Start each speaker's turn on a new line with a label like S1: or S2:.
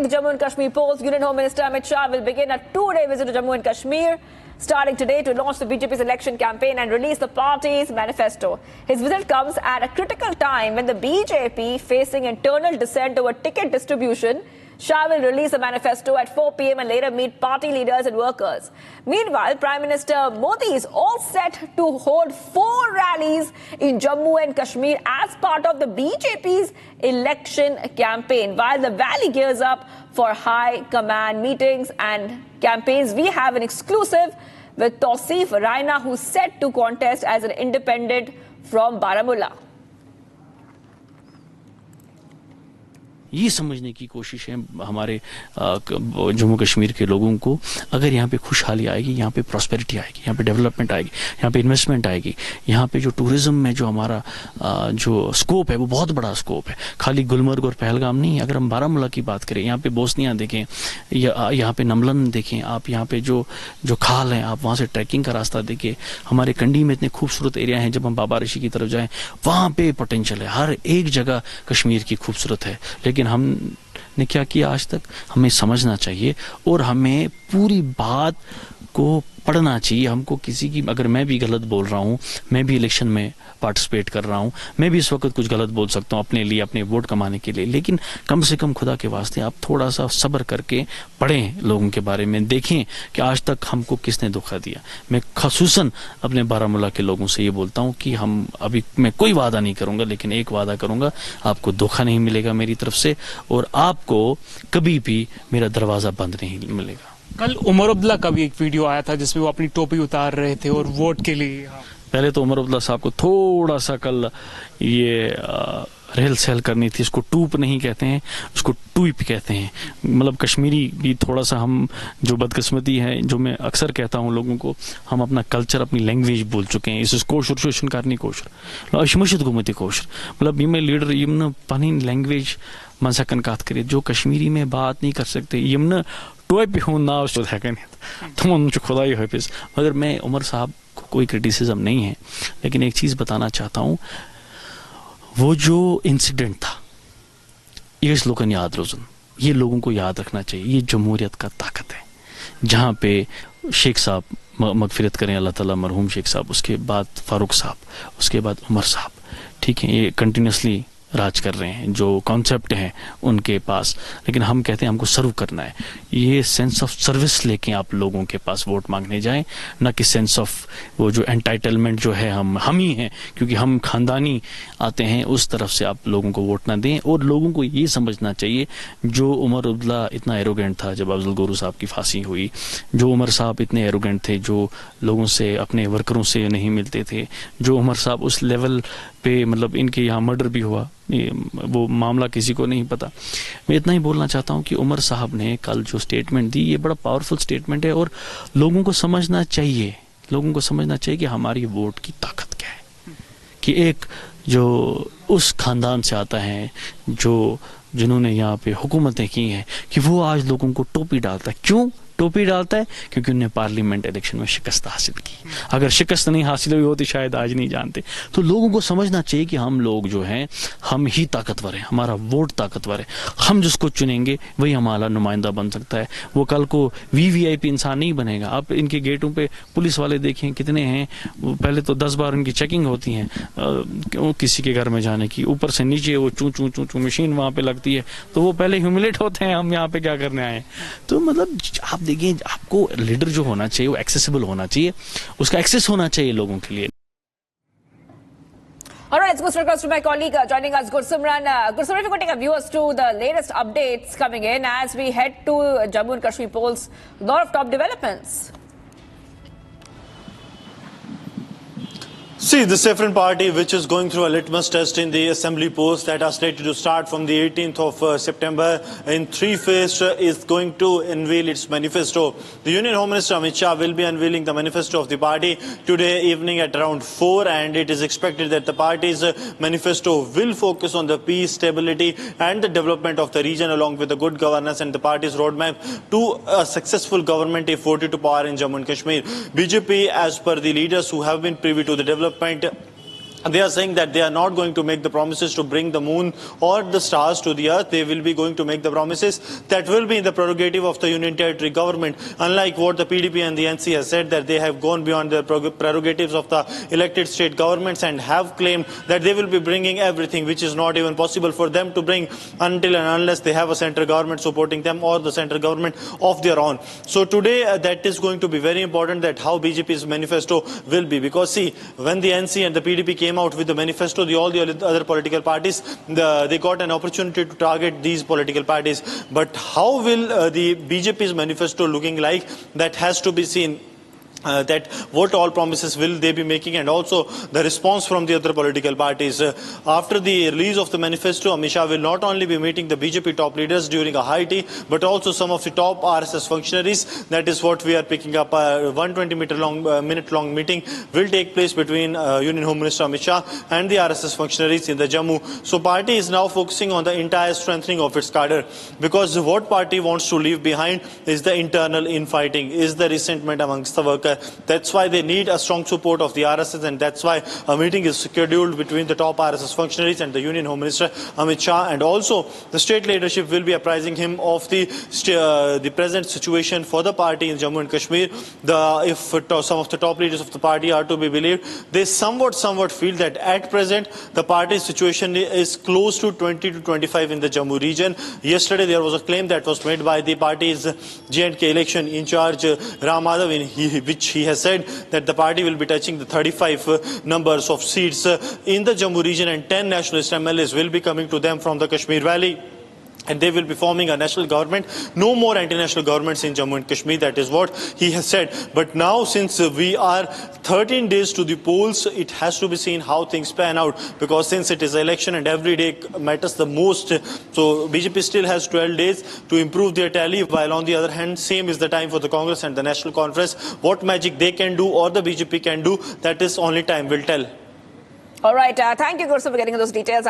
S1: the Jammu and Kashmir polls, Union Home Minister Amit Shah will begin a two-day visit to Jammu and Kashmir, starting today to launch the BJP's election campaign and release the party's manifesto. His visit comes at a critical time when the BJP facing internal dissent over ticket distribution. Shah will release a manifesto at 4 p.m. and later meet party leaders and workers. Meanwhile, Prime Minister Modi is all set to hold 4 rallies in Jammu and Kashmir as part of the BJP's election campaign. While the valley gears up for high command meetings and campaigns, we have an exclusive with Tausif Raina, who's set to contest as an independent from Baramulla.
S2: ये समझने की कोशिश है हमारे जम्मू कश्मीर के लोगों को, अगर यहाँ पे खुशहाली आएगी, यहाँ पे प्रॉस्पेरिटी आएगी, यहाँ पे डेवलपमेंट आएगी, यहाँ पे इन्वेस्टमेंट आएगी, यहाँ पे जो टूरिज्म में जो हमारा जो स्कोप है वो बहुत बड़ा स्कोप है, खाली गुलमर्ग और पहलगाम नहीं। अगर हम बारामूला की बात करें, यहाँ पे बोस्निया देखें, यहाँ पे नमलन देखें, आप यहाँ पे जो खाल हैं, आप वहाँ से ट्रैकिंग का रास्ता देखें, हमारे कंडी में इतने खूबसूरत एरिया हैं, जब हम बाबा ऋषि की तरफ जाएं वहाँ पे पोटेंशियल है, हर एक जगह कश्मीर की खूबसूरत है। लेकिन हमने क्या किया आज तक, हमें समझना चाहिए और हमें पूरी बात को पढ़ना चाहिए। हमको किसी की, अगर मैं भी गलत बोल रहा हूँ, मैं भी इलेक्शन में पार्टिसिपेट कर रहा हूँ, मैं भी इस वक्त कुछ गलत बोल सकता हूँ अपने लिए, अपने वोट कमाने के लिए, लेकिन कम से कम खुदा के वास्ते आप थोड़ा सा सब्र करके पढ़ें, लोगों के बारे में देखें कि आज तक हमको किसने धोखा दिया। मैं खसूसन अपने बारामूला के लोगों से ये बोलता हूँ कि हम अभी, मैं कोई वादा नहीं करूंगा, लेकिन एक वादा करूंगा, आपको धोखा नहीं मिलेगा मेरी तरफ से और आपको कभी भी मेरा दरवाजा बंद नहीं मिलेगा।
S3: कल उमर अब्दुल्ला का भी एक वीडियो आया था जिसमें वो अपनी टोपी उतार रहे थे और वोट के लिए।
S2: पहले तो उमर अब्दुल्ला साहब को थोड़ा सा कल ये रेल सेल करनी थी, इसको टूप नहीं कहते हैं, उसको टूप कहते हैं। मतलब कश्मीरी भी थोड़ा सा, हम जो बदकिस्मती है, जो मैं अक्सर कहता हूँ लोगों को, हम अपना कल्चर, अपनी लैंग्वेज भूल चुके हैं। इस कोशर शोषण करनी कोशर अशमुशत गुमती कोशर, मतलब ये लीडर यम पनी लैंग्वेज मनसकन कात करे, जो कश्मीरी में बात नहीं कर सकते, यम टोए पे हूँ ना हेकन तुम खुदा ही हाफिज। मगर मैं उमर साहब को कोई क्रिटिसिज्म नहीं है, लेकिन एक चीज़ बताना चाहता हूँ, वो जो इंसिडेंट था ये इस लोगों ने याद रोजन, ये लोगों को याद रखना चाहिए। ये जमहूरियत का ताकत है, जहाँ पे शेख साहब मगफिरत करें अल्लाह ताला, मरहूम शेख साहब, उसके बाद फारूक साहब, उसके बाद उमर साहब, ठीक है, ये कंटिन्यूसली राज कर रहे हैं, जो कॉन्सेप्ट हैं उनके पास, लेकिन हम कहते हैं हमको सर्व करना है। ये सेंस ऑफ सर्विस लेके आप लोगों के पास वोट मांगने जाएं, ना कि सेंस ऑफ वो जो एंटाइटलमेंट जो है हम ही हैं क्योंकि हम खानदानी आते हैं, उस तरफ से आप लोगों को वोट ना दें। और लोगों को ये समझना चाहिए, जो उमर अब्दुल्ला इतना एरोगेंट था जब अफजल गुरु साहब की फांसी हुई, जो उमर साहब इतने एरोगेंट थे, जो लोगों से, अपने वर्करों से नहीं मिलते थे, जो उमर साहब उस लेवल पे, मतलब इनके यहाँ मर्डर भी हुआ, वो मामला किसी को नहीं पता। मैं इतना ही बोलना चाहता हूँ कि उमर साहब ने कल जो स्टेटमेंट दी, ये बड़ा पावरफुल स्टेटमेंट है और लोगों को समझना चाहिए, लोगों को समझना चाहिए कि हमारी वोट की ताकत क्या है, कि एक जो उस खानदान से आता है, जो जिन्होंने यहाँ पे हुकूमतें की हैं, कि वो आज लोगों को टोपी डालता है। क्यों टोपी डालता है? क्योंकि उन्हें पार्लियामेंट इलेक्शन में शिकस्त हासिल की। अगर शिकस्त नहीं हासिल हुई होती शायद आज नहीं जानते। तो लोगों को समझना चाहिए कि हम लोग जो हैं, हम ही ताकतवर हैं, हमारा वोट ताकतवर है, हम जिसको चुनेंगे वही हमारा नुमाइंदा बन सकता है। वो कल को वीवीआईपी इंसान नहीं बनेगा। आप इनके गेटों पे पुलिस वाले देखें कितने हैं, पहले तो 10 बार उनकी चेकिंग होती है किसी के घर में जाने की, ऊपर से नीचे वो चू चू चू चू मशीन वहाँ पे लगती है, तो वो पहले ह्यूमिलेट होते हैं, हम यहाँ पे क्या करने आए। तो मतलब आप देखिए, आपको लीडर जो होना चाहिए वो एक्सेसिबल होना चाहिए, उसका एक्सेस होना चाहिए लोगों के लिए।
S1: All right, let's go straight across to my colleague joining us, Gursimran. Gursimran, if you could take our viewers to the latest updates coming in as we head to Jammu and Kashmir polls, a lot of top developments.
S4: See, the Saffron Party, which is going through a litmus test in the assembly polls that are slated to start from the 18th of September in 3 phases, is going to unveil its manifesto. The Union Home Minister Amit Shah will be unveiling the manifesto of the party today evening at around 4, and it is expected that the party's manifesto will focus on the peace, stability and the development of the region, along with the good governance and the party's roadmap to a successful government if voted to power in Jammu and Kashmir. BJP, as per the leaders who have been privy to the development They are saying that they are not going to make the promises to bring the moon or the stars to the earth. They will be going to make the promises that will be in the prerogative of the Union Territory government. Unlike what the PDP and the NC has said, that they have gone beyond the prerogatives of the elected state governments and have claimed that they will be bringing everything, which is not even possible for them to bring until and unless they have a central government supporting them or the central government of their own. So today that is going to be very important, that how BJP's manifesto will be. Because see, when the NC and the PDP came out with the manifesto, all the other political parties, they got an opportunity to target these political parties. But how will the BJP's manifesto looking like? That has to be seen. That what all promises will they be making, and also the response from the other political parties. After the release of the manifesto, Amit Shah will not only be meeting the BJP top leaders during a high tea, but also some of the top RSS functionaries. That is what we are picking up. A 120-minute long meeting will take place between Union Home Minister Amit Shah and the RSS functionaries in the Jammu. So party is now focusing on the entire strengthening of its cadre, because what party wants to leave behind is the internal infighting, is the resentment amongst the workers. That's why they need a strong support of the RSS, and that's why a meeting is scheduled between the top RSS functionaries and the Union Home Minister Amit Shah, and also the state leadership will be apprising him of the present situation for the party in Jammu and Kashmir. If some of the top leaders of the party are to be believed, they somewhat feel that at present the party's situation is close to 20 to 25 in the Jammu region. Yesterday there was a claim that was made by the party's J&K election in charge Ram Madhav, which he has said that the party will be touching the 35 numbers of seats in the Jammu region, and 10 nationalist MLAs will be coming to them from the Kashmir Valley. And they will be forming a national government. No more anti-national governments in Jammu and Kashmir. That is what he has said. But now, since we are 13 days to the polls, it has to be seen how things pan out. Because since it is election and every day matters the most, so BJP still has 12 days to improve their tally. While on the other hand, same is the time for the Congress and the National Conference. What magic they can do or the BJP can do, that is only time will tell.
S1: All right. Thank you, Gursu, for getting those details.